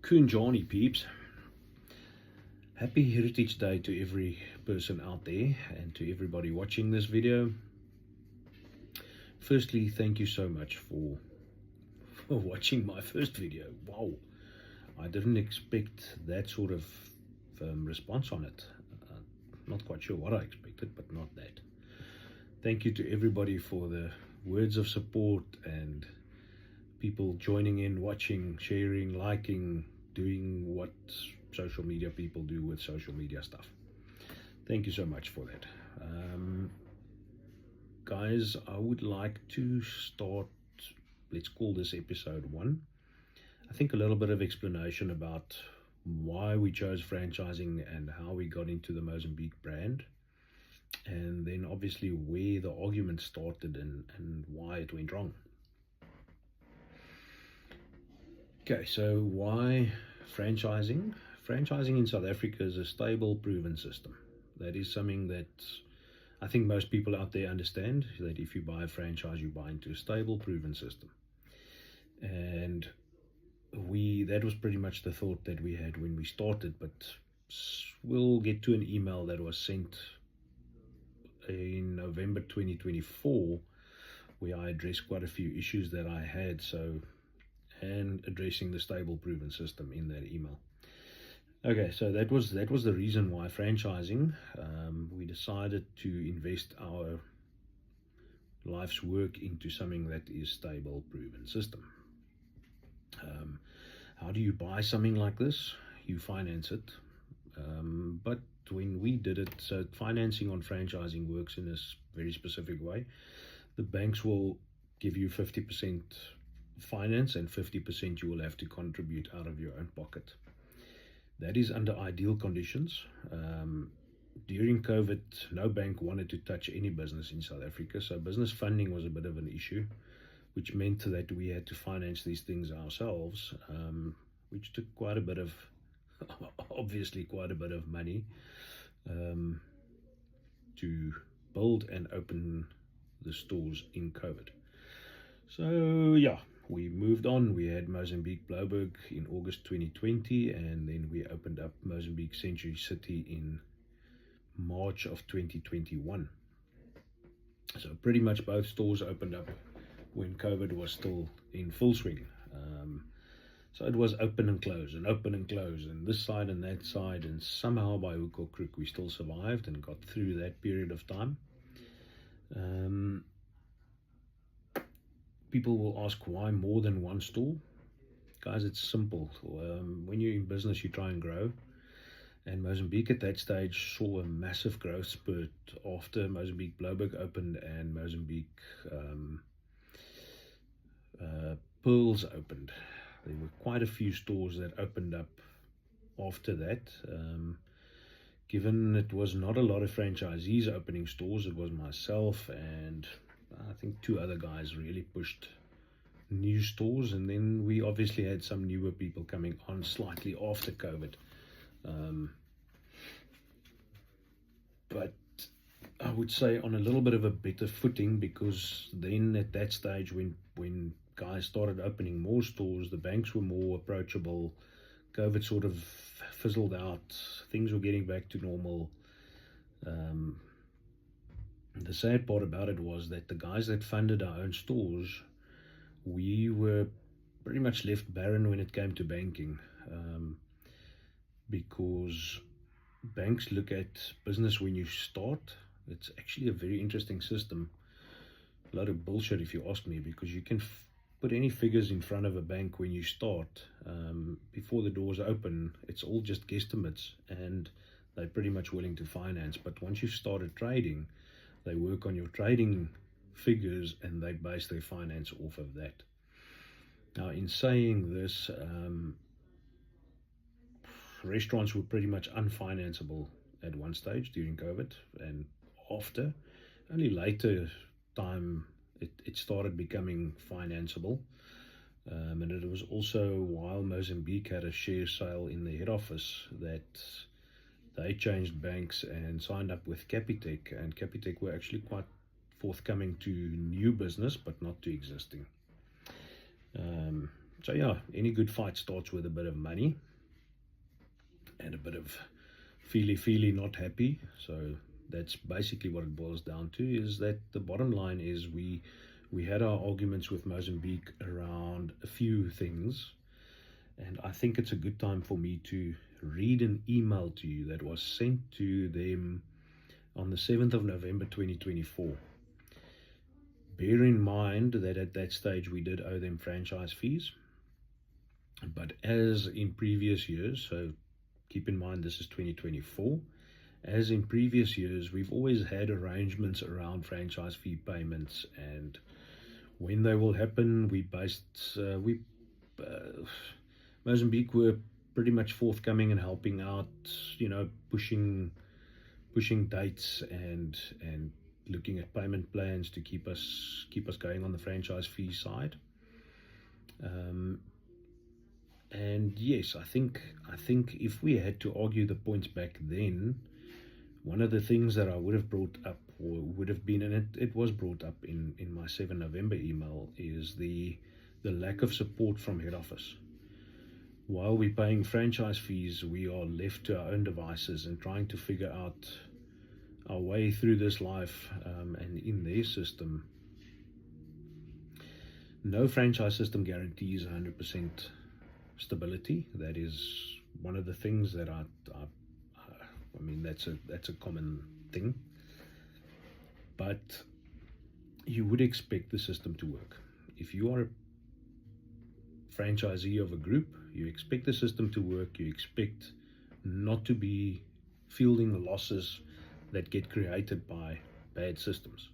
Kunjani peeps. Happy Heritage Day to every person out there and to everybody watching this video. Firstly, thank you so much for watching my first video. Wow, I didn't expect that sort of response on it. Not quite sure what I expected, but not that. Thank you to everybody for the words of support and people joining in, watching, sharing, liking, doing what social media people do with social media stuff. Thank you so much for that. Guys, I would like to start, let's call this episode 1. I think a little bit of explanation about why we chose franchising and how we got into the Mozambik brand, and then obviously where the argument started and why it went wrong. Okay, so why franchising? Franchising in South Africa is a stable, proven system. That is something that I think most people out there understand, that if you buy a franchise, you buy into a stable, proven system. And that was pretty much the thought that we had when we started, but we'll get to an email that was sent in November 2024 where I addressed quite a few issues that I had, and addressing the stable, proven system in that email. Okay, so that was the reason why franchising. We decided to invest our life's work into something that is stable, proven system. How do you buy something like this? You finance it. But when we did it, so financing on franchising works in a very specific way. The banks will give you 50% finance and 50% you will have to contribute out of your own pocket. That is under ideal conditions. During COVID, no bank wanted to touch any business in South Africa, so business funding was a bit of an issue, which meant that we had to finance these things ourselves, which took quite a bit of, obviously quite a bit of money to build and open the stores in COVID. So yeah, we moved on. We had Mozambik Bloberg in August 2020, and then we opened up Mozambik Century City in March of 2021. So pretty much both stores opened up when COVID was still in full swing. So it was open and close and open and close and this side and that side, and somehow by hook or crook we still survived and got through that period of time. People will ask why more than one store. Guys, it's simple. When you're in business, you try and grow. And Mozambik at that stage saw a massive growth spurt after Mozambik Bloberg opened and Mozambik Pearls opened. There were quite a few stores that opened up after that. Given it was not a lot of franchisees opening stores, it was myself and I think 2 other guys really pushed new stores, and then we obviously had some newer people coming on slightly after COVID. But I would say on a little bit of a better footing, because then at that stage when guys started opening more stores, the banks were more approachable. COVID sort of fizzled out. Things were getting back to normal. The sad part about it was that the guys that funded our own stores, we were pretty much left barren when it came to banking, because banks look at business when you start. It's actually a very interesting system. A lot of bullshit if you ask me, because you can put any figures in front of a bank when you start. Before the doors open, it's all just guesstimates and they're pretty much willing to finance. But once you've started trading, they work on your trading figures and they base their finance off of that. Now, in saying this, restaurants were pretty much unfinanceable at one stage during COVID, and after, only later time it started becoming financeable. And it was also while Mozambique had a share sale in the head office that they changed banks and signed up with Capitec, and Capitec were actually quite forthcoming to new business but not to existing. So yeah, any good fight starts with a bit of money and a bit of feely not happy. So that's basically what it boils down to, is that the bottom line is we had our arguments with Mozambique around a few things, and I think it's a good time for me to read an email to you that was sent to them on the 7th of November 2024. Bear in mind that at that stage we did owe them franchise fees, but as in previous years, so keep in mind this is 2024, as in previous years, we've always had arrangements around franchise fee payments, and when they will happen, Mozambique were pretty much forthcoming and helping out, pushing dates and looking at payment plans to keep us going on the franchise fee side. And yes, I think if we had to argue the points back then, one of the things that I would have brought up, or would have been, and it was brought up in my 7 November email, is the lack of support from head office. While we're paying franchise fees, we are left to our own devices and trying to figure out our way through this life, and in their system, no franchise system guarantees 100% stability. That is one of the things that I mean, that's a common thing, but you would expect the system to work. If you are a franchisee of a group, you expect the system to work. You expect not to be fielding the losses that get created by bad systems.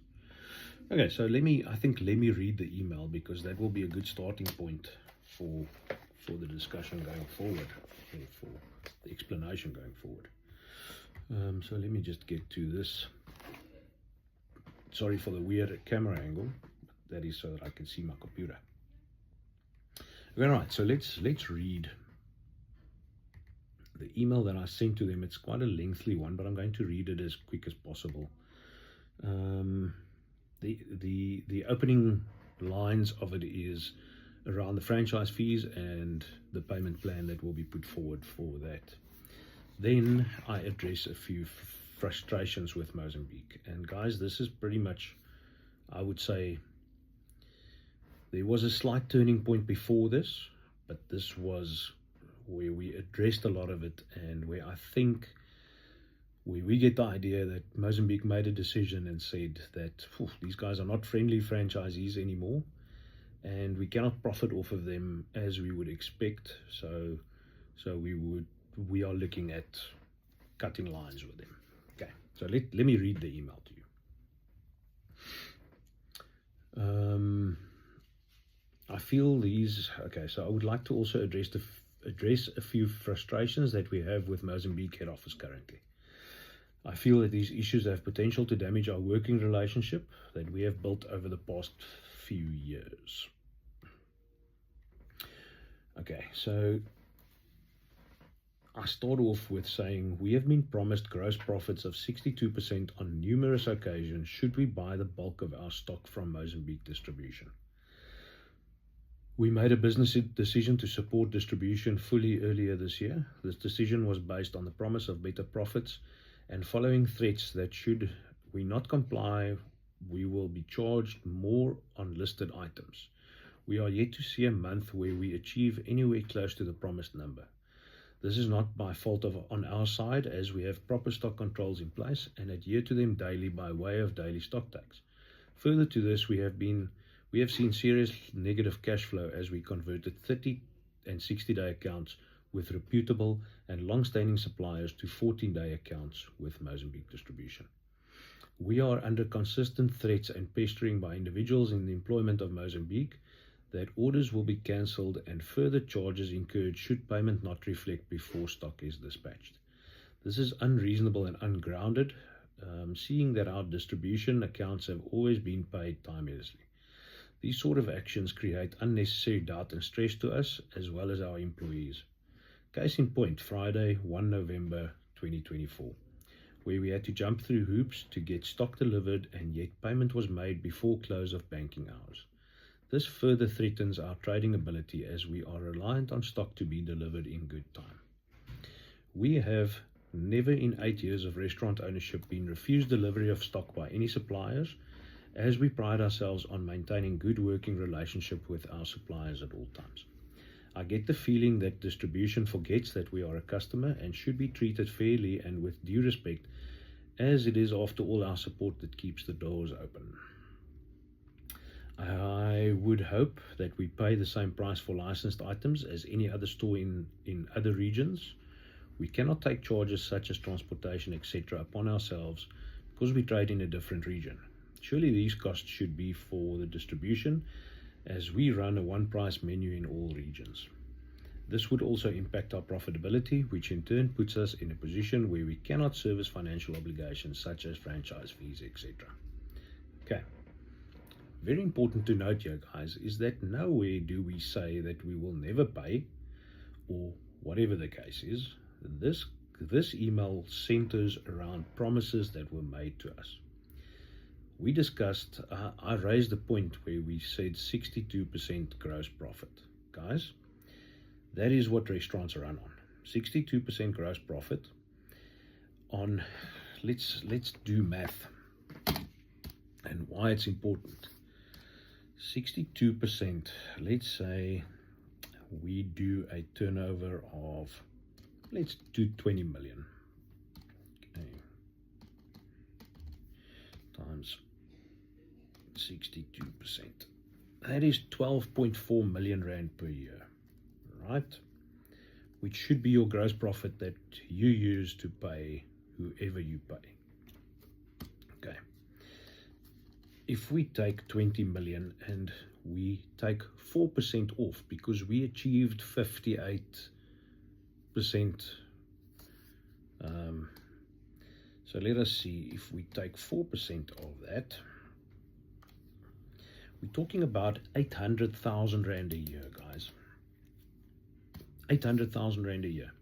Okay, so let me read the email, because that will be a good starting point for the discussion going forward, or for the explanation going forward. So let me just get to this. Sorry for the weird camera angle, but that is so that I can see my computer. All right, so let's read the email that I sent to them. It's quite a lengthy one, but I'm going to read it as quick as possible. The opening lines of it is around the franchise fees and the payment plan that will be put forward for that. Then I address a few frustrations with Mozambique. And guys, this is pretty much, I would say, there was a slight turning point before this, but this was where we addressed a lot of it, and where I think we get the idea that Mozambique made a decision and said that these guys are not friendly franchisees anymore, and we cannot profit off of them as we would expect. So we are looking at cutting lines with them. Okay, so let me read the email to you. I feel these. Okay, so I would like to also address a few frustrations that we have with Mozambique head office currently. I feel that these issues have potential to damage our working relationship that we have built over the past few years. Okay, so I start off with saying we have been promised gross profits of 62% on numerous occasions should we buy the bulk of our stock from Mozambique Distribution. We made a business decision to support distribution fully earlier this year. This decision was based on the promise of better profits and following threats that should we not comply, we will be charged more on listed items. We are yet to see a month where we achieve anywhere close to the promised number. This is not by fault on our side, as we have proper stock controls in place and adhere to them daily by way of daily stock takes. Further to this, we have seen serious negative cash flow as we converted 30 and 60-day accounts with reputable and long-standing suppliers to 14-day accounts with Mozambique Distribution. We are under consistent threats and pestering by individuals in the employment of Mozambique that orders will be cancelled and further charges incurred should payment not reflect before stock is dispatched. This is unreasonable and ungrounded, seeing that our distribution accounts have always been paid timeously. These sort of actions create unnecessary doubt and stress to us as well as our employees. Case in point, Friday, 1 November 2024, where we had to jump through hoops to get stock delivered and yet payment was made before close of banking hours. This further threatens our trading ability as we are reliant on stock to be delivered in good time. We have never in 8 years of restaurant ownership been refused delivery of stock by any suppliers, as we pride ourselves on maintaining good working relationship with our suppliers at all times. I get the feeling that distribution forgets that we are a customer and should be treated fairly and with due respect, as it is after all our support that keeps the doors open. I would hope that we pay the same price for licensed items as any other store in other regions. We cannot take charges such as transportation, etc. upon ourselves because we trade in a different region. Surely these costs should be for the distribution, as we run a one-price menu in all regions. This would also impact our profitability, which in turn puts us in a position where we cannot service financial obligations such as franchise fees, etc. Okay. Very important to note here, guys, is that nowhere do we say that we will never pay, or whatever the case is. This email centers around promises that were made to us. We discussed, I raised the point where we said 62% gross profit. Guys, that is what restaurants run on. 62% gross profit on, let's do math and why it's important. 62%, let's say we do a turnover of, let's do 20 million. Okay. Times 62%. That is 12.4 million rand per year, right? Which should be your gross profit that you use to pay whoever you pay. Okay. If we take 20 million and we take 4% off because we achieved 58%, so let us see, if we take 4% of that, we're talking about 800,000 rand a year, guys. 800,000 rand a year.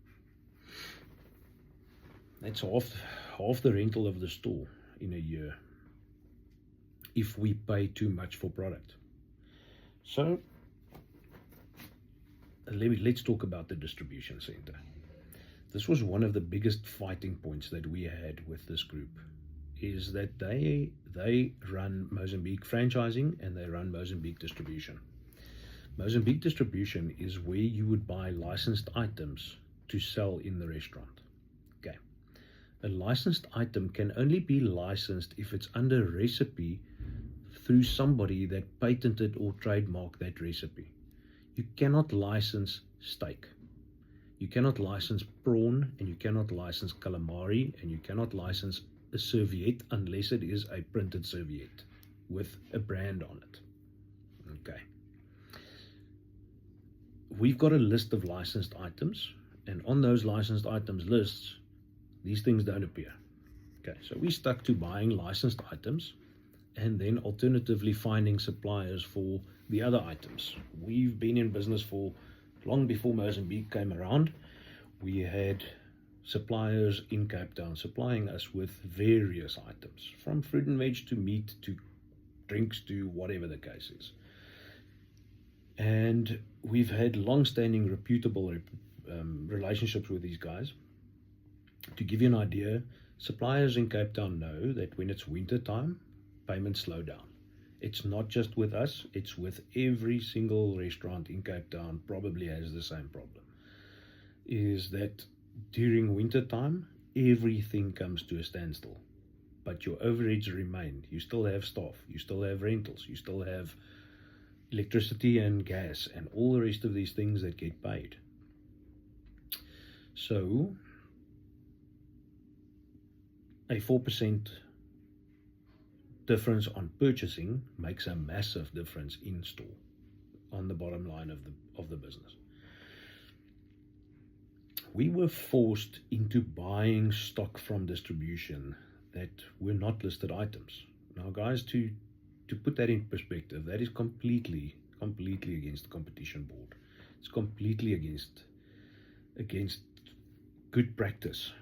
That's half the rental of the store in a year if we pay too much for product. So let's talk about the distribution center. This was one of the biggest fighting points that we had with this group, is that they run Mozambik franchising and they run Mozambik distribution. Mozambik distribution is where you would buy licensed items to sell in the restaurant. Okay. A licensed item can only be licensed if it's under recipe through somebody that patented or trademarked that recipe. You cannot license steak. You cannot license prawn, and you cannot license calamari, and you cannot license a serviette unless it is a printed serviette with a brand on it. Okay. We've got a list of licensed items, and on those licensed items lists, these things don't appear. Okay, so we stuck to buying licensed items and then alternatively finding suppliers for the other items. We've been in business for long before Mozambique came around. We had suppliers in Cape Town supplying us with various items, from fruit and veg to meat to drinks to whatever the case is. And we've had long-standing reputable relationships with these guys. To give you an idea, suppliers in Cape Town know that when it's winter time, payments slow down. It's not just with us, it's with every single restaurant in Cape Town probably has the same problem. Is that during winter time, everything comes to a standstill. But your overheads remain. You still have staff, you still have rentals, you still have electricity and gas and all the rest of these things that get paid. So a 4% difference on purchasing makes a massive difference in store on the bottom line of the business. We were forced into buying stock from distribution that were not listed items. Now, guys, to put that in perspective, that is completely against the competition board. It's completely against good practice.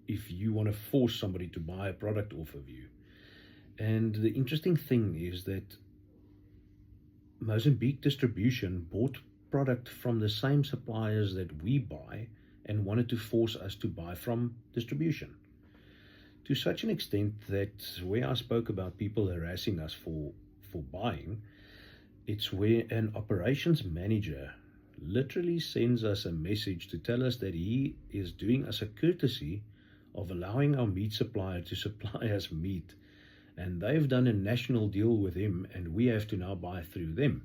If you want to force somebody to buy a product off of you. And the interesting thing is that Mozambique distribution bought product from the same suppliers that we buy and wanted to force us to buy from distribution. To such an extent that where I spoke about people harassing us for buying, it's where an operations manager literally sends us a message to tell us that he is doing us a courtesy of allowing our meat supplier to supply us meat, and they've done a national deal with him and we have to now buy through them.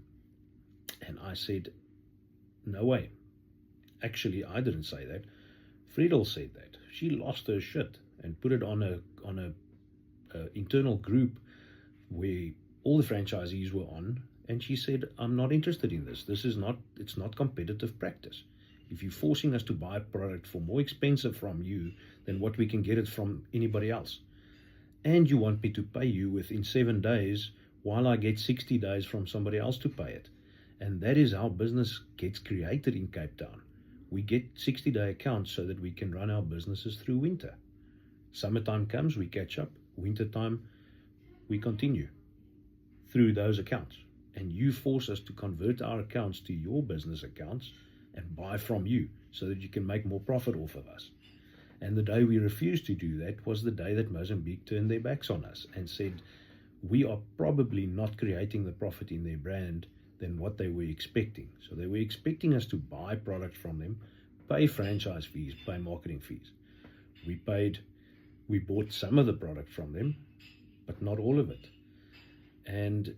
And I said, no way. Actually, I didn't say that. Friedel said that. She lost her shit and put it on a internal group where all the franchisees were on, and she said, I'm not interested in this. It's not competitive practice. If you're forcing us to buy a product for more expensive from you than what we can get it from anybody else, and you want me to pay you within 7 days while I get 60 days from somebody else to pay it. And that is how business gets created in Cape Town. We get 60-day accounts so that we can run our businesses through winter. Summertime comes, we catch up. Wintertime, we continue through those accounts. And you force us to convert our accounts to your business accounts and buy from you so that you can make more profit off of us. And the day we refused to do that was the day that Mozambique turned their backs on us and said, we are probably not creating the profit in their brand than what they were expecting. So they were expecting us to buy product from them, pay franchise fees, pay marketing fees. We bought some of the product from them, but not all of it. And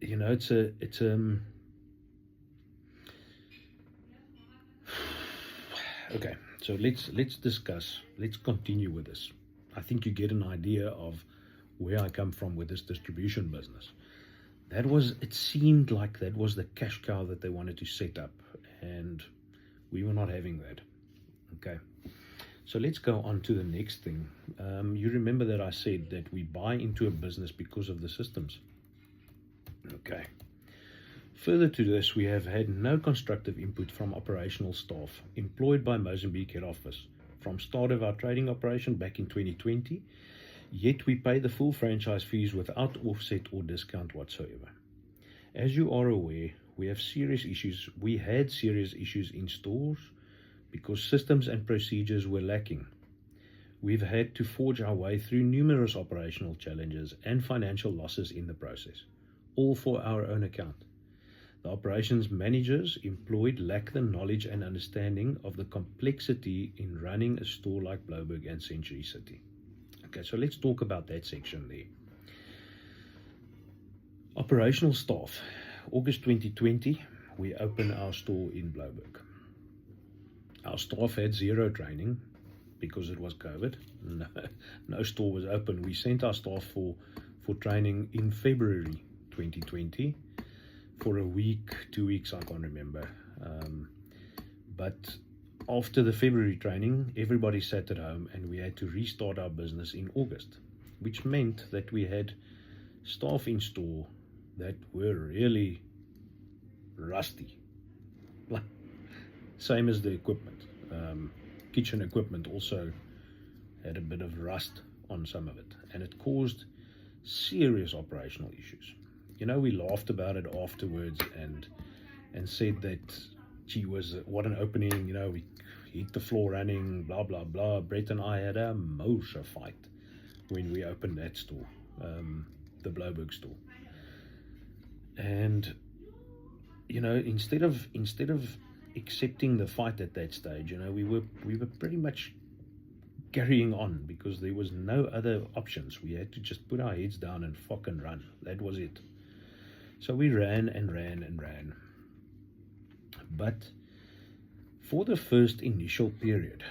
it's okay. So let's continue with this. I think you get an idea of where I come from with this distribution business. It seemed like that was the cash cow that they wanted to set up, and we were not having that. Okay. So let's go on to the next thing. You remember that I said that we buy into a business because of the systems. Okay. Further to this, we have had no constructive input from operational staff employed by Mozambique head office from start of our trading operation back in 2020, yet we pay the full franchise fees without offset or discount whatsoever. As you are aware, we had serious issues in stores because systems and procedures were lacking. We've had to forge our way through numerous operational challenges and financial losses in the process, all for our own account. The operations managers employed lack the knowledge and understanding of the complexity in running a store like Blouberg and Century City. Okay, so let's talk about that section there. Operational staff. August 2020, we opened our store in Blouberg. Our staff had zero training because it was COVID. No store was open. We sent our staff for training in February 2020 for a week, 2 weeks, I can't remember. But after the February training, everybody sat at home and we had to restart our business in August, which meant that we had staff in store that were really rusty. Same as the equipment. Kitchen equipment also had a bit of rust on some of it, and it caused serious operational issues. We laughed about it afterwards and said that, gee whiz, what an opening, we hit the floor running, blah, blah, blah. Brett and I had a Moshe fight when we opened that store, the Blouberg store. And, instead of accepting the fight at that stage, we were pretty much carrying on because there was no other options. We had to just put our heads down and fucking run. That was it. So we ran and ran and ran. But for the first initial period,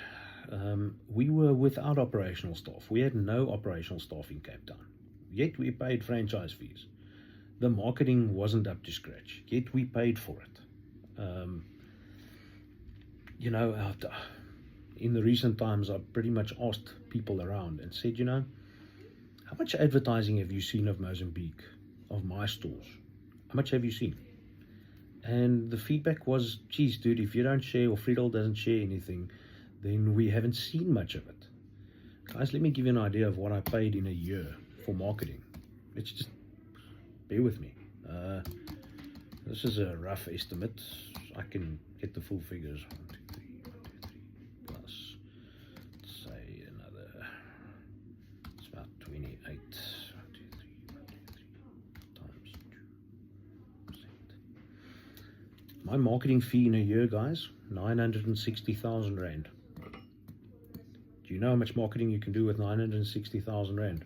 we were without operational staff. We had no operational staff in Cape Town. Yet we paid franchise fees. The marketing wasn't up to scratch. Yet we paid for it. In the recent times, I pretty much asked people around and said, how much advertising have you seen of Mozambique, of my stores? How much have you seen? And the feedback was, geez, dude, if you don't share or Friedel doesn't share anything, then we haven't seen much of it. Guys, let me give you an idea of what I paid in a year for marketing. Let's just bear with me. This is a rough estimate. I can get the full figures. 1, 2, 3, 1, 2, 3 plus, say another, it's about 28. 1, 2, 3, 1, 2, 3 times 2%. My marketing fee in a year, guys, 960,000 Rand. Do you know how much marketing you can do with 960,000 Rand?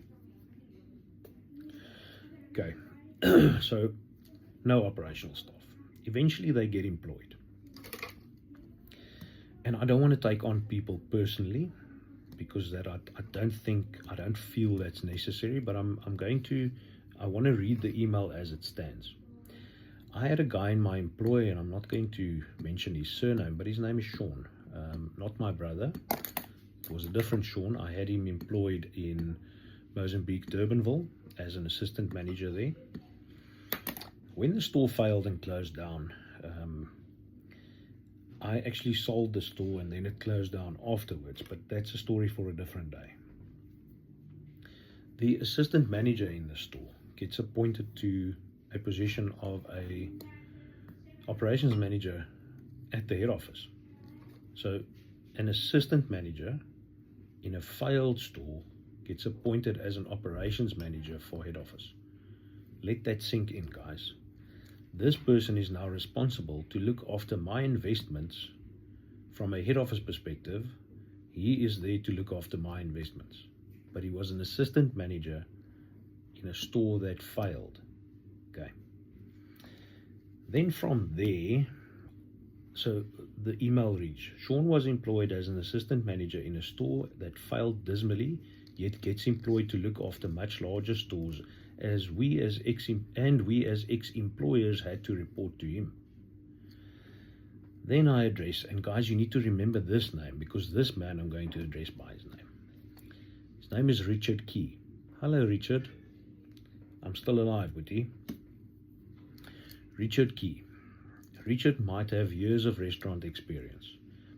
Okay, so no operational staff. Eventually they get employed. And I don't want to take on people personally, because that I don't feel that's necessary, but I want to read the email as it stands. I had a guy in my employ, and I'm not going to mention his surname, but his name is Sean, not my brother. It was a different Sean. I had him employed in Mozambique, Durbanville, as an assistant manager there. When the store failed and closed down, I actually sold the store and then it closed down afterwards, but that's a story for a different day. The assistant manager in the store gets appointed to a position of a operations manager at the head office. So an assistant manager in a failed store gets appointed as an operations manager for head office. Let that sink in, guys. This person is now responsible to look after my investments from a head office perspective. He is there to look after my investments. But he was an assistant manager in a store that failed. Okay. Then from there, so the email reads, Sean was employed as an assistant manager in a store that failed dismally, yet gets employed to look after much larger stores, as we as ex-employers had to report to him. Then I address, and guys, you need to remember this name, because this man I'm going to address by his name. His name is Richard Key. Hello, Richard. I'm still alive, Woody. Richard Key. Richard might have years of restaurant experience,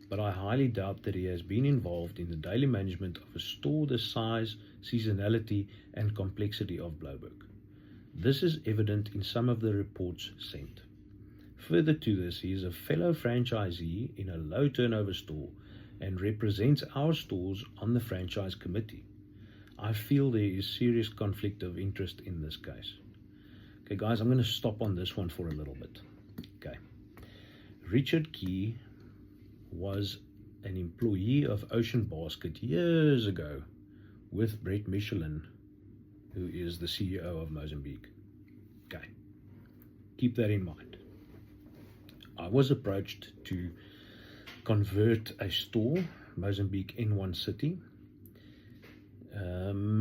but I highly doubt that he has been involved in the daily management of a store the size, seasonality, and complexity of Blouberg. This is evident in some of the reports sent. Further to this, he is a fellow franchisee in a low turnover store and represents our stores on the franchise committee. I feel there is serious conflict of interest in this case. Okay, guys, I'm going to stop on this one for a little bit. Okay. Richard Key was an employee of Ocean Basket years ago with Brett Michelin, who is the CEO of Mozambique. Okay, keep that in mind. I was approached to convert a store, Mozambique N1 City,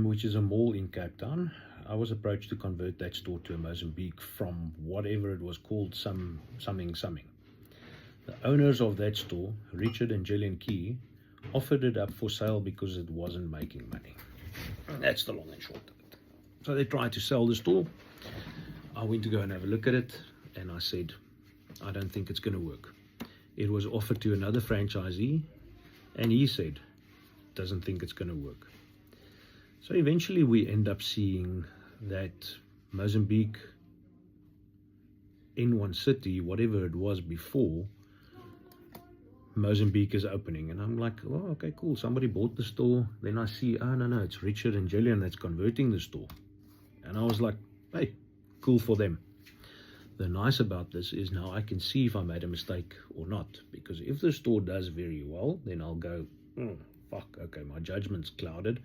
which is a mall in Cape Town. I was approached to convert that store to a Mozambique from whatever it was called, something. The owners of that store, Richard and Gillian Key, offered it up for sale because it wasn't making money. That's the long and short of it. So they tried to sell the store. I went to go and have a look at it, and I said, I don't think it's going to work. It was offered to another franchisee, and he said, doesn't think it's going to work. So eventually we end up seeing that Mozambique N1 City, whatever it was before, Mozambique is opening. And I'm like, oh, okay, cool. Somebody bought the store. Then I see, oh, no, it's Richard and Gillian that's converting the store. And I was like, hey, cool for them. The nice about this is now I can see if I made a mistake or not. Because if the store does very well, then I'll go, fuck, okay, my judgment's clouded.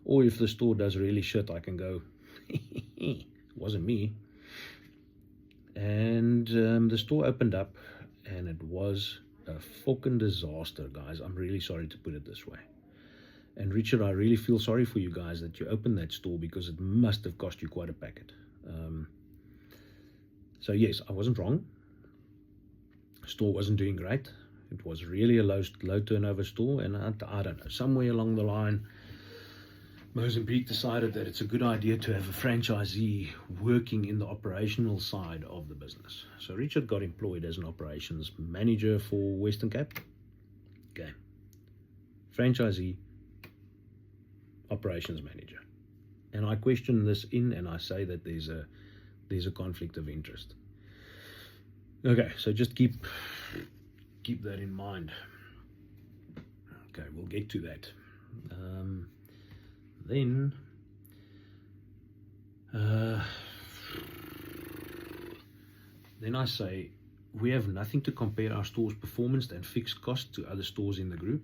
Or if the store does really shit, I can go, it wasn't me. And the store opened up, and it was a fucking disaster, guys. I'm really sorry to put it this way. And Richard, I really feel sorry for you guys that you opened that store, because it must have cost you quite a packet. So yes, I wasn't wrong. The store wasn't doing great. It was really a low turnover store, and I don't know, somewhere along the line, Mozambique decided that it's a good idea to have a franchisee working in the operational side of the business. So Richard got employed as an operations manager for Western Cape. Okay. Franchisee, operations manager. And I question this and I say that there's a conflict of interest. Okay, so just keep that in mind. Okay, we'll get to that. Then I say we have nothing to compare our store's performance and fixed cost to other stores in the group.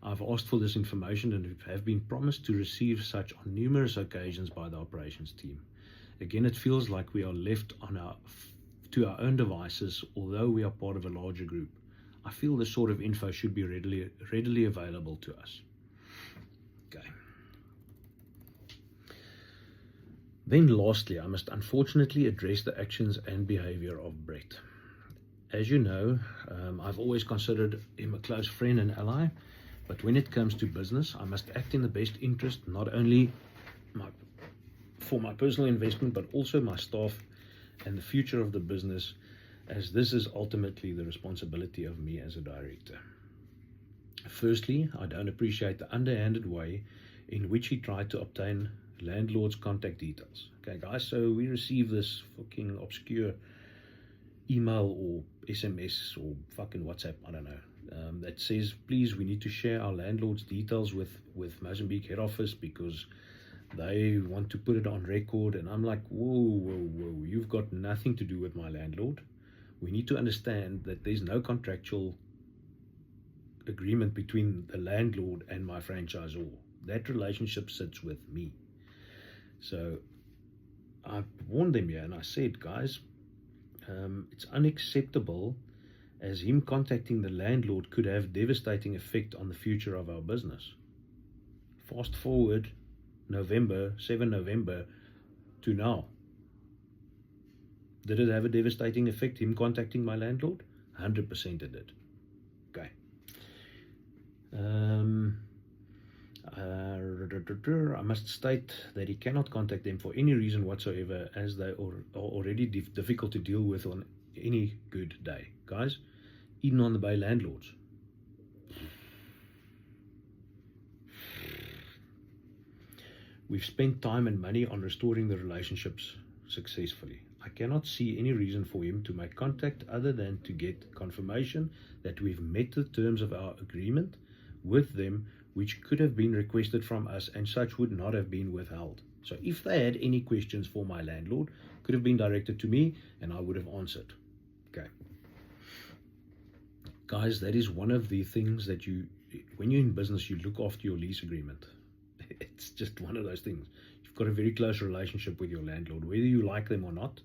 I've asked for this information and have been promised to receive such on numerous occasions by the operations team. Again, it feels like we are left to our own devices, although we are part of a larger group. I feel this sort of info should be readily available to us. Okay. Then lastly, I must unfortunately address the actions and behavior of Brett. As you know, I've always considered him a close friend and ally, but when it comes to business, I must act in the best interest, not only for my personal investment, but also my staff and the future of the business, as this is ultimately the responsibility of me as a director. Firstly, I don't appreciate the underhanded way in which he tried to obtain landlord's contact details. Okay, guys, so we receive this fucking obscure email or SMS or fucking WhatsApp, I don't know, that says, please, we need to share our landlord's details with Mozambik head office because they want to put it on record. And I'm like, whoa, you've got nothing to do with my landlord. We need to understand that there's no contractual agreement between the landlord and my franchisor. That relationship sits with me. So I warned them here and I said, guys, it's unacceptable, as him contacting the landlord could have devastating effect on the future of our business. Fast forward 7 November to now. Did it have a devastating effect, him contacting my landlord? 100% it did. Okay. I must state that he cannot contact them for any reason whatsoever, as they are already difficult to deal with on any good day. Guys, Eden on the Bay landlords. We've spent time and money on restoring the relationships successfully. I cannot see any reason for him to make contact other than to get confirmation that we've met the terms of our agreement with them, which could have been requested from us, and such would not have been withheld. So if they had any questions for my landlord, could have been directed to me and I would have answered. Okay. Guys, that is one of the things that when you're in business, you look after your lease agreement. It's just one of those things. You've got a very close relationship with your landlord, whether you like them or not,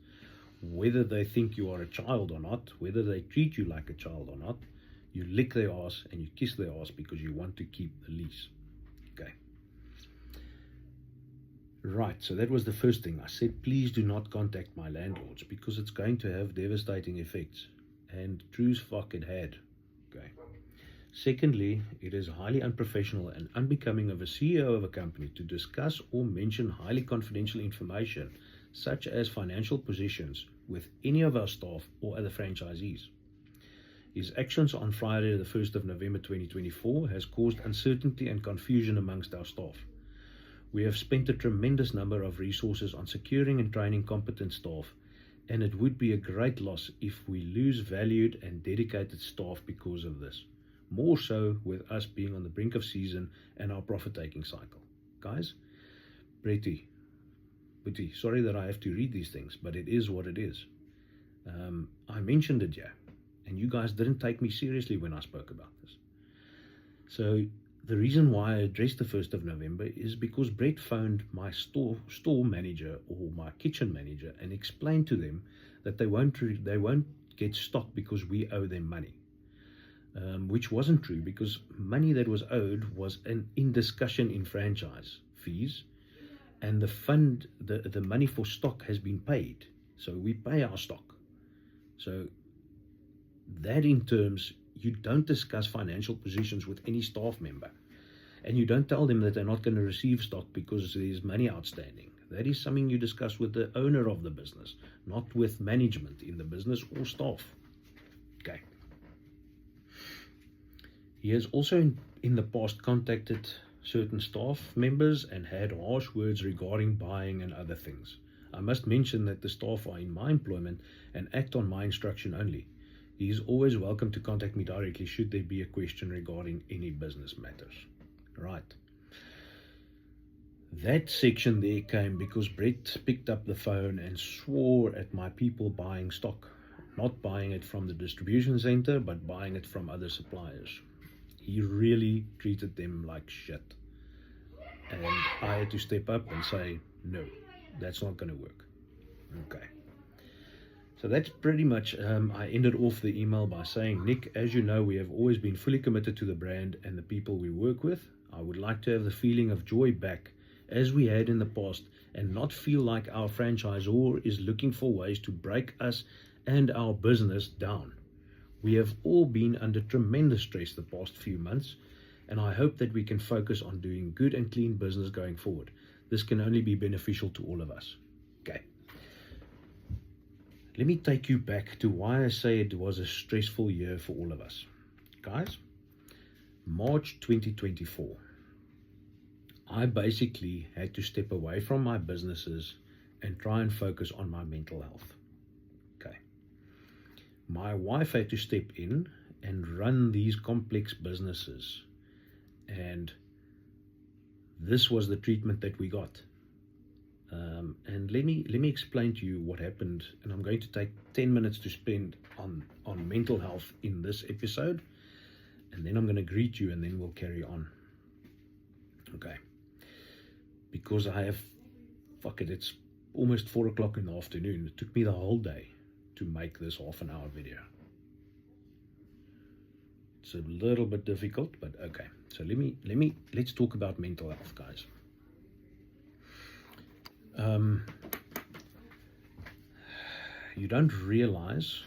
whether they think you are a child or not, whether they treat you like a child or not. You lick their ass and you kiss their ass because you want to keep the lease. Okay. Right, so that was the first thing. I said, please do not contact my landlords because it's going to have devastating effects. And true's fuck it had. Okay. Secondly, it is highly unprofessional and unbecoming of a CEO of a company to discuss or mention highly confidential information, such as financial positions, with any of our staff or other franchisees. His actions on Friday, the 1st of November 2024, has caused uncertainty and confusion amongst our staff. We have spent a tremendous number of resources on securing and training competent staff, and it would be a great loss if we lose valued and dedicated staff because of this. More so with us being on the brink of season and our profit-taking cycle. Guys, Butty, sorry that I have to read these things, but it is what it is. I mentioned it, yeah. And you guys didn't take me seriously when I spoke about this. So the reason why I addressed the 1st of November is because Brett phoned my store manager or my kitchen manager and explained to them that they won't get stock because we owe them money. Which wasn't true, because money that was owed was in discussion in franchise fees, and the money for stock has been paid. So we pay our stock. So that in terms, you don't discuss financial positions with any staff member, and you don't tell them that they're not going to receive stock because there's money outstanding. That is something you discuss with the owner of the business, not with management in the business or staff. Okay. He has also in the past contacted certain staff members and had harsh words regarding buying and other things. I must mention that the staff are in my employment and act on my instruction only. He is always welcome to contact me directly should there be a question regarding any business matters. Right. That section there came because Brett picked up the phone and swore at my people buying stock. Not buying it from the distribution center, but buying it from other suppliers. He really treated them like shit. And I had to step up and say, no, that's not going to work. Okay. So that's pretty much, I ended off the email by saying, Nick, as you know, we have always been fully committed to the brand and the people we work with. I would like to have the feeling of joy back as we had in the past and not feel like our franchisor is looking for ways to break us and our business down. We have all been under tremendous stress the past few months, and I hope that we can focus on doing good and clean business going forward. This can only be beneficial to all of us. Okay. Let me take you back to why I say it was a stressful year for all of us. Guys, March 2024, I basically had to step away from my businesses and try and focus on my mental health. Okay. My wife had to step in and run these complex businesses, and this was the treatment that we got. And let me explain to you what happened, and I'm going to take 10 minutes to spend on mental health in this episode, and then I'm going to greet you, and then we'll carry on. Okay. Because it's almost 4 o'clock in the afternoon. It took me the whole day to make this half-an-hour video. It's a little bit difficult, but okay. So let's talk about mental health, guys. You don't realize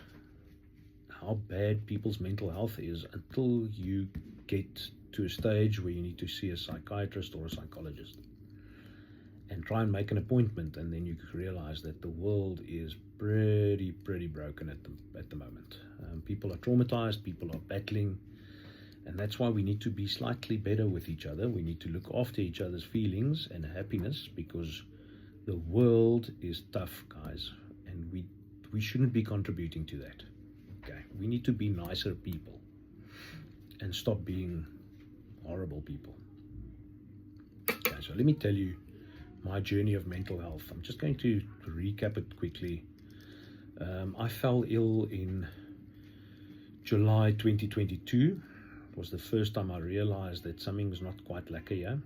how bad people's mental health is until you get to a stage where you need to see a psychiatrist or a psychologist and try and make an appointment, and then you realize that the world is pretty broken at the moment. People are traumatized, people are battling, and that's why we need to be slightly better with each other. We need to look after each other's feelings and happiness, because the world is tough, guys, and we shouldn't be contributing to that. Okay, we need to be nicer people and stop being horrible people. Okay, so let me tell you my journey of mental health. I'm just going to recap it quickly. I fell ill in July 2022. It was the first time I realized that something's not quite lekker here.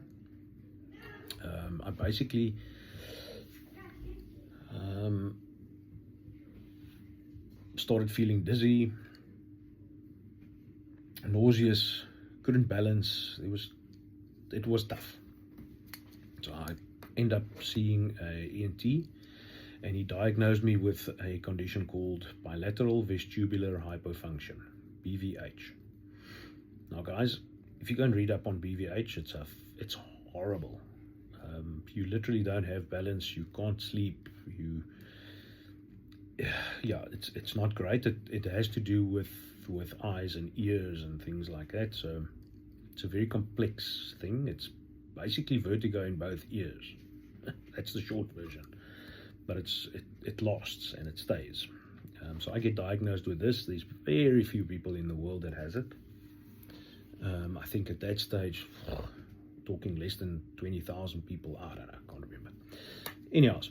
I basically started feeling dizzy, nauseous, couldn't balance. It was tough. So I ended up seeing an ENT, and he diagnosed me with a condition called bilateral vestibular hypofunction, BVH. Now, guys, if you go and read up on BVH, it's horrible. You literally don't have balance. You can't sleep. It's not great. It has to do with eyes and ears and things like that. So it's a very complex thing. It's basically vertigo in both ears. That's the short version. But it lasts and it stays. So I get diagnosed with this. There's very few people in the world that has it. I think at that stage, talking less than 20,000 people. I don't know. I can't remember. Anyways,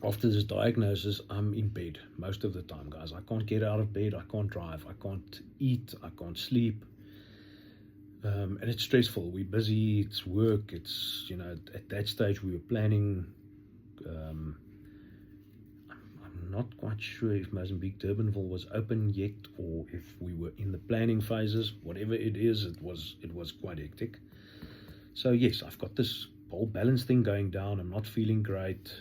after this diagnosis, I'm in bed most of the time, guys. I can't get out of bed. I can't drive. I can't eat. I can't sleep. And it's stressful. We're busy. It's work. It's, at that stage we were planning. I'm not quite sure if Mozambik, Durbanville was open yet, or if we were in the planning phases. Whatever it is, it was quite hectic. So yes, I've got this whole balance thing going down. I'm not feeling great,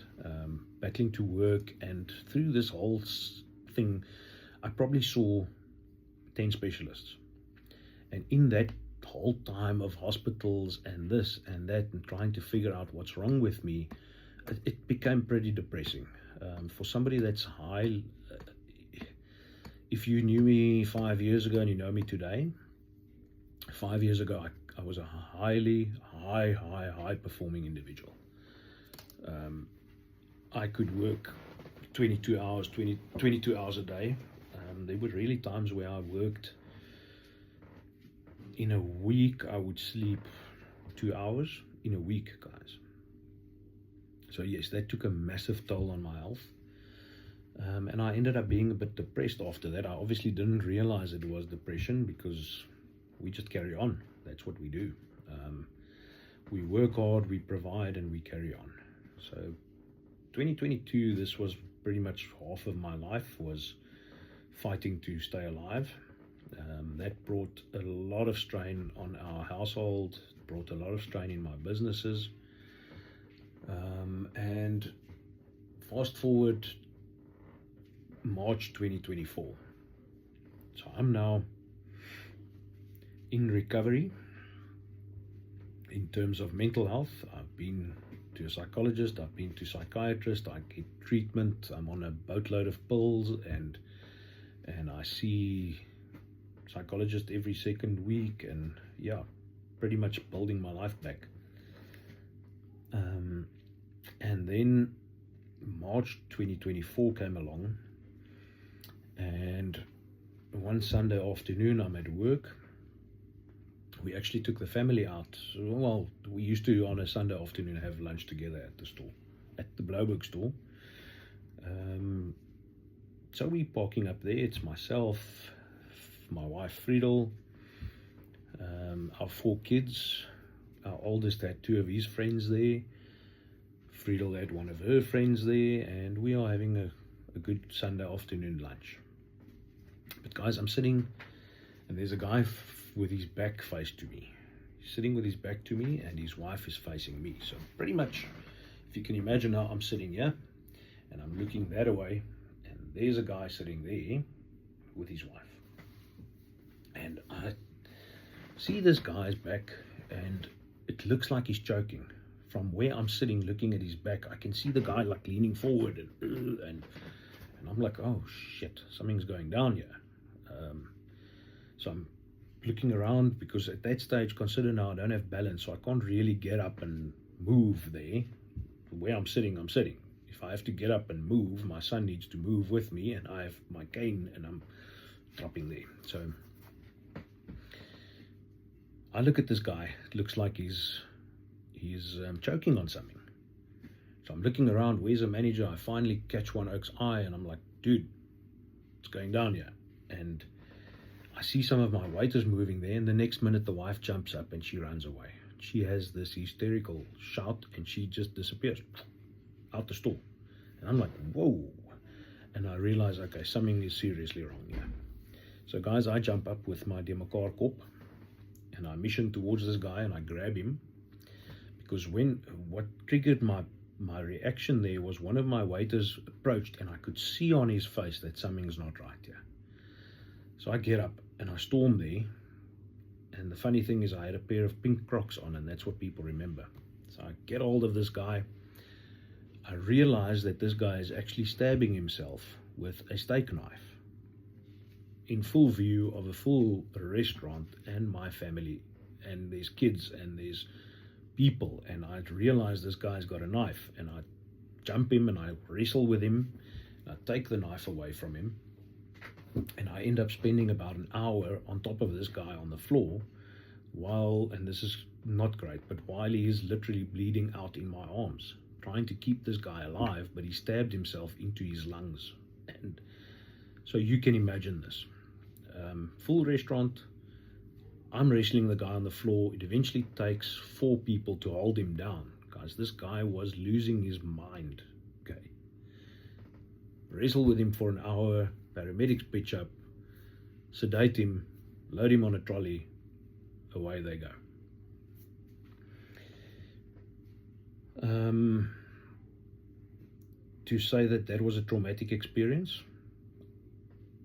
battling to work, and through this whole thing, I probably saw 10 specialists. And in that whole time of hospitals and this and that and trying to figure out what's wrong with me, it became pretty depressing. For somebody that's high, if you knew me 5 years ago and you know me today, 5 years ago I was a high performing individual. I could work 22 hours a day. There were really times where I worked in a week. I would sleep 2 hours in a week, guys. So yes, that took a massive toll on my health. And I ended up being a bit depressed after that. I obviously didn't realize it was depression because we just carry on. That's what we do. We work hard, we provide, and we carry on. So 2022, this was pretty much half of my life was fighting to stay alive. That brought a lot of strain on our household, brought a lot of strain in my businesses. And fast forward March 2024. So I'm now in recovery in terms of mental health. I've been to a psychologist, I've been to a psychiatrist, I get treatment, I'm on a boatload of pills, and I see psychologist every second week, and yeah, pretty much building my life back. And then March 2024 came along, and one Sunday afternoon I'm at work. We actually took the family out. Well, we used to on a Sunday afternoon have lunch together at the store, at the Blauberg store. So we're parking up there. It's myself, my wife Friedel, our 4 kids. Our oldest had 2 of his friends there. Friedel had one of her friends there, and we are having a good Sunday afternoon lunch. But guys, I'm sitting, and there's a guy with his back faced to me. He's sitting with his back to me, and his wife is facing me. So pretty much, if you can imagine how I'm sitting here, and I'm looking that way, and there's a guy sitting there with his wife. And I see this guy's back, and it looks like he's choking. From where I'm sitting looking at his back, I can see the guy like leaning forward, and I'm like, oh shit, something's going down here. So I'm looking around, because at that stage, consider now I don't have balance, so I can't really get up and move there. Where I'm sitting, I'm sitting. If I have to get up and move, my son needs to move with me, and I have my cane, and I'm dropping there. So I look at this guy. It looks like he's choking on something. So I'm looking around, where's the manager? I finally catch one oak's eye, and I'm like, dude, what's going down here? And I see some of my waiters moving there, and the next minute the wife jumps up and she runs away. She has this hysterical shout, and she just disappears out the store. And I'm like, whoa. And I realize, okay, something is seriously wrong here. So guys, I jump up with my demakar kop, and I mission towards this guy, and I grab him. Because what triggered my reaction there was one of my waiters approached, and I could see on his face that something's not right here. So I get up and I storm there, and the funny thing is I had a pair of pink Crocs on, and that's what people remember. So I get hold of this guy. I realize that this guy is actually stabbing himself with a steak knife in full view of a full restaurant and my family, and there's kids and there's people, and I realize this guy's got a knife, and I jump him and I wrestle with him, and I take the knife away from him, and I end up spending about an hour on top of this guy on the floor while, and this is not great, but while he is literally bleeding out in my arms, trying to keep this guy alive, but he stabbed himself into his lungs. And so you can imagine this. Full restaurant, I'm wrestling the guy on the floor. It eventually takes 4 people to hold him down. Guys, this guy was losing his mind. Okay. Wrestle with him for an hour. Paramedics pitch up, sedate him, load him on a trolley. Away they go. To say that was a traumatic experience,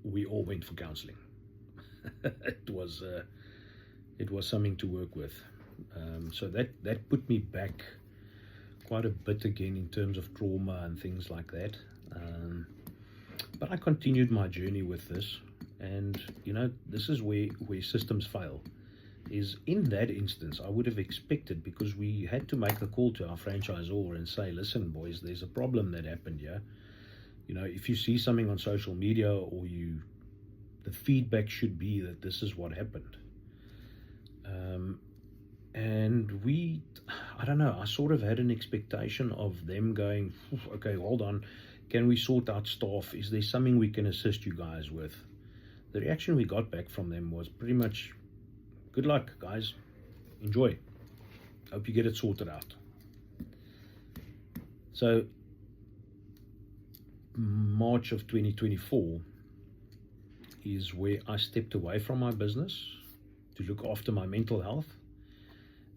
we all went for counseling. It was something to work with. So that put me back quite a bit again in terms of trauma and things like that. But I continued my journey with this, and this is where systems fail. is in that instance, I would have expected, because we had to make a call to our franchisor and say, listen, boys, there's a problem that happened here. You know, if you see something on social media or the feedback should be that this is what happened. And I don't know, I sort of had an expectation of them going, okay, hold on, can we sort out staff? Is there something we can assist you guys with? The reaction we got back from them was pretty much, good luck, guys. Enjoy. Hope you get it sorted out. So, March of 2024 is where I stepped away from my business to look after my mental health.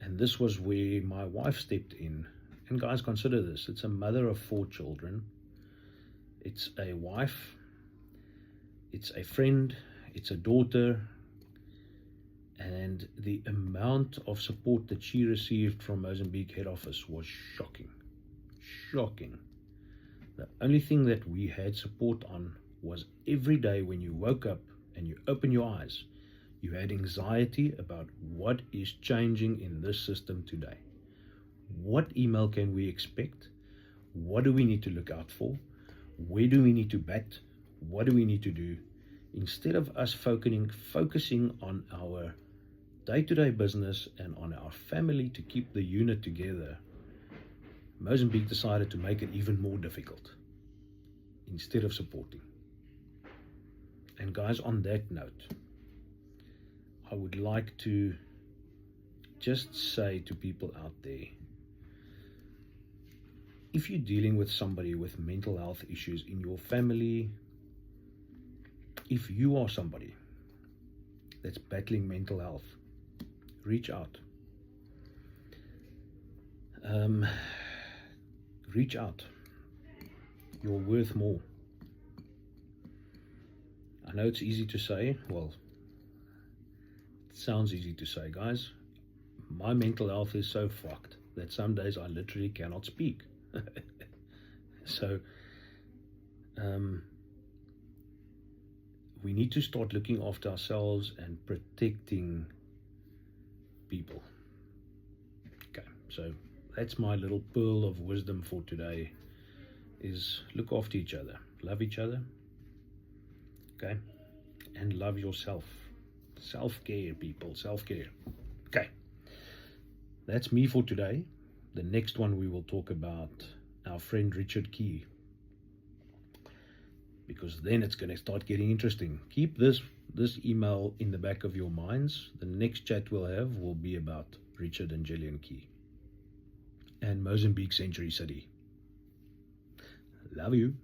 And this was where my wife stepped in. And guys, consider this. It's a mother of 4 children. It's a wife. It's a friend. It's a daughter. And the amount of support that she received from Mozambique head office was shocking. Shocking. The only thing that we had support on was every day when you woke up and you open your eyes, you had anxiety about what is changing in this system today. What email can we expect? What do we need to look out for? Where do we need to bat? What do we need to do? Instead of us focusing on our day-to-day business and on our family to keep the unit together, Mozambique decided to make it even more difficult instead of supporting. And guys, on that note, I would like to just say to people out there, if you're dealing with somebody with mental health issues in your family, if you are somebody that's battling mental health, reach out. Reach out. You're worth more. I know it's easy to say. Well, it sounds easy to say, guys. My mental health is so fucked that some days I literally cannot speak. So, we need to start looking after ourselves and protecting people. Okay, so that's my little pearl of wisdom for today, is look after each other, love each other, okay, and love yourself. Self-care, people, self-care. Okay, that's me for today. The next one we will talk about our friend Richard Key, because then it's going to start getting interesting. Keep this email in the back of your minds. The next chat we'll have will be about Richard and Gillian Key and Mozambique Century City. Love you.